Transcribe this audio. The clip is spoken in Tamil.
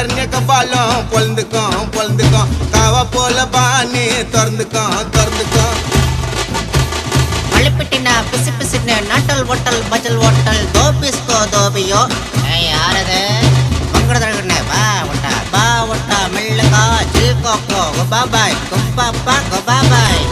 கர்ணிய கபாலம் பொழுந்துக்கும் காவ போல பாணி திறந்துக்கும் மல்லிப்பிட்டினா பிசு பிசுன்னு நாட்டல் ஓட்டல் பஜல் ஓட்டல் தோபிஸ்கோ தோபியோ யாரது மங்கடதழகுன்னு பா ஒட்டா மெல்லுகா ஜில் கோக்கோ பாபாய் குப்பாப்பா பாபாய்